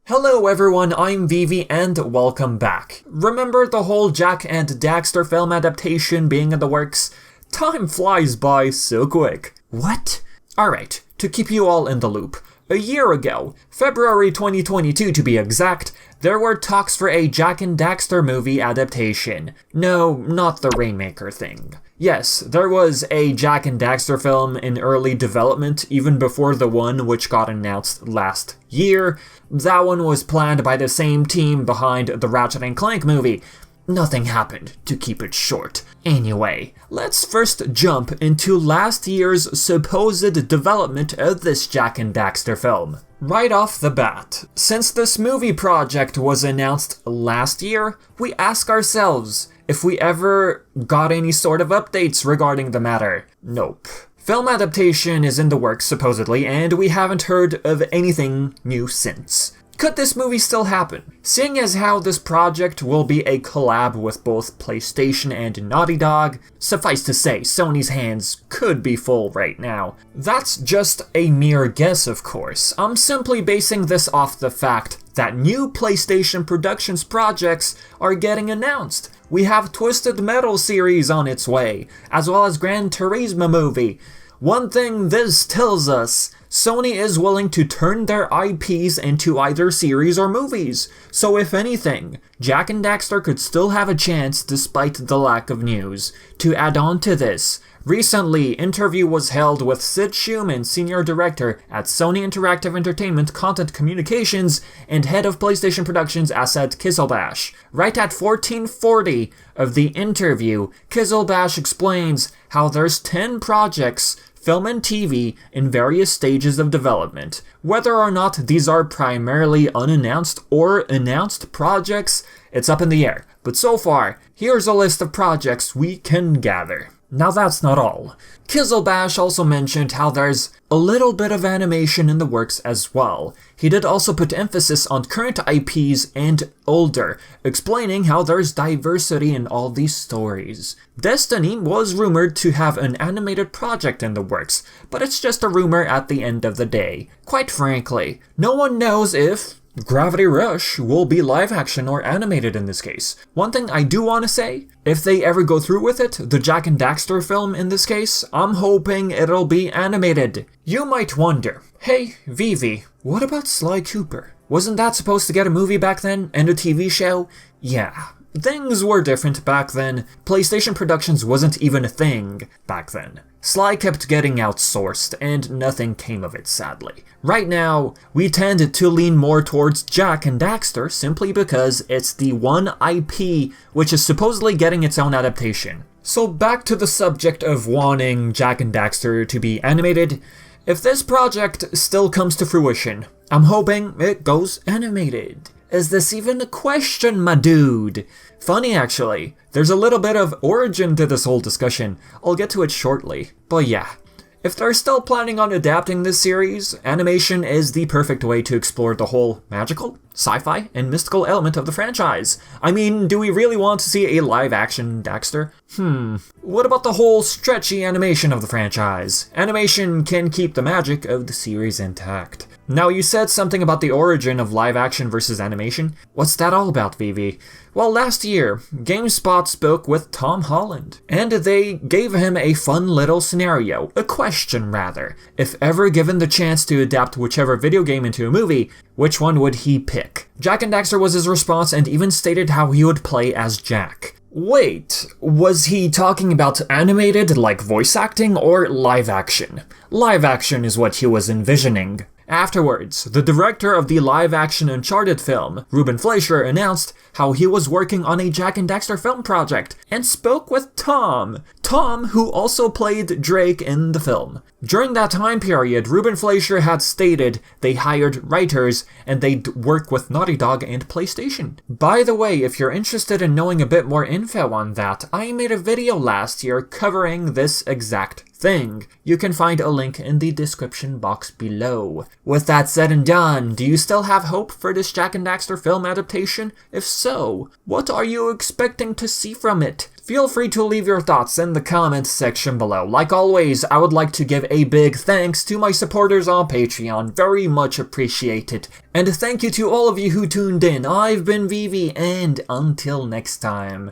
Hello everyone, I'm Vivi and welcome back. Remember the whole Jak and Daxter film adaptation being in the works? Time flies by so quick. What? Alright, to keep you all in the loop. A year ago, February 2022 to be exact, there were talks for a Jak and Daxter movie adaptation. No, not the Rainmaker thing. Yes, there was a Jak and Daxter film in early development even before the one which got announced last year. That one was planned by the same team behind the Ratchet & Clank movie. Nothing happened, to keep it short. Anyway, let's first jump into last year's supposed development of this Jak and Daxter film. Right off the bat, since this movie project was announced last year, we ask ourselves if we ever got any sort of updates regarding the matter. Nope. Film adaptation is in the works supposedly, and we haven't heard of anything new since. Could this movie still happen? Seeing as how this project will be a collab with both PlayStation and Naughty Dog, suffice to say, Sony's hands could be full right now. That's just a mere guess, of course. I'm simply basing this off the fact that new PlayStation Productions projects are getting announced. We have Twisted Metal series on its way, as well as Gran Turismo movie. One thing this tells us, Sony is willing to turn their IPs into either series or movies, so if anything, Jak and Daxter could still have a chance despite the lack of news. To add on to this, recently, interview was held with Sid Schumann, Senior Director at Sony Interactive Entertainment Content Communications and Head of PlayStation Productions Asad Kizilbash. Right at 1440 of the interview, Kizilbash explains how there's 10 projects, film and TV, in various stages of development. Whether or not these are primarily unannounced or announced projects, it's up in the air. But so far, here's a list of projects we can gather. Now that's not all. Kizilbash also mentioned how there's a little bit of animation in the works as well. He did also put emphasis on current IPs and older, explaining how there's diversity in all these stories. Destiny was rumored to have an animated project in the works, but it's just a rumor at the end of the day. Quite frankly, no one knows if Gravity Rush will be live action or animated in this case. One thing I do want to say, if they ever go through with it, the Jak and Daxter film in this case, I'm hoping it'll be animated. You might wonder, hey Vivi, what about Sly Cooper? Wasn't that supposed to get a movie back then and a TV show? Yeah. Things were different back then. PlayStation Productions wasn't even a thing back then. Sly kept getting outsourced, and nothing came of it, sadly. Right now, we tend to lean more towards Jak and Daxter simply because it's the one IP which is supposedly getting its own adaptation. So back to the subject of wanting Jak and Daxter to be animated. If this project still comes to fruition, I'm hoping it goes animated. Is this even a question, my dude? Funny actually, there's a little bit of origin to this whole discussion. I'll get to it shortly. But yeah, if they're still planning on adapting this series, animation is the perfect way to explore the whole magical, sci-fi, and mystical element of the franchise. I mean, do we really want to see a live-action Daxter? What about the whole stretchy animation of the franchise? Animation can keep the magic of the series intact. Now, you said something about the origin of live action versus animation. What's that all about, Vivi? Well, last year, GameSpot spoke with Tom Holland, and they gave him a fun little scenario, a question rather. If ever given the chance to adapt whichever video game into a movie, which one would he pick? Jak and Daxter was his response, and even stated how he would play as Jak. Wait, was he talking about animated like voice acting or live action? Live action is what he was envisioning. Afterwards, the director of the live-action Uncharted film, Ruben Fleischer, announced how he was working on a Jak and Daxter film project, and spoke with Tom, who also played Drake in the film. During that time period, Ruben Fleischer had stated they hired writers, and they'd work with Naughty Dog and PlayStation. By the way, if you're interested in knowing a bit more info on that, I made a video last year covering this exact thing. You can find a link in the description box below. With that said and done, do you still have hope for this Jak and Daxter film adaptation? If so, what are you expecting to see from it? Feel free to leave your thoughts in the comments section below. Like always, I would like to give a big thanks to my supporters on Patreon, very much appreciated. And thank you to all of you who tuned in. I've been Vivi, and until next time,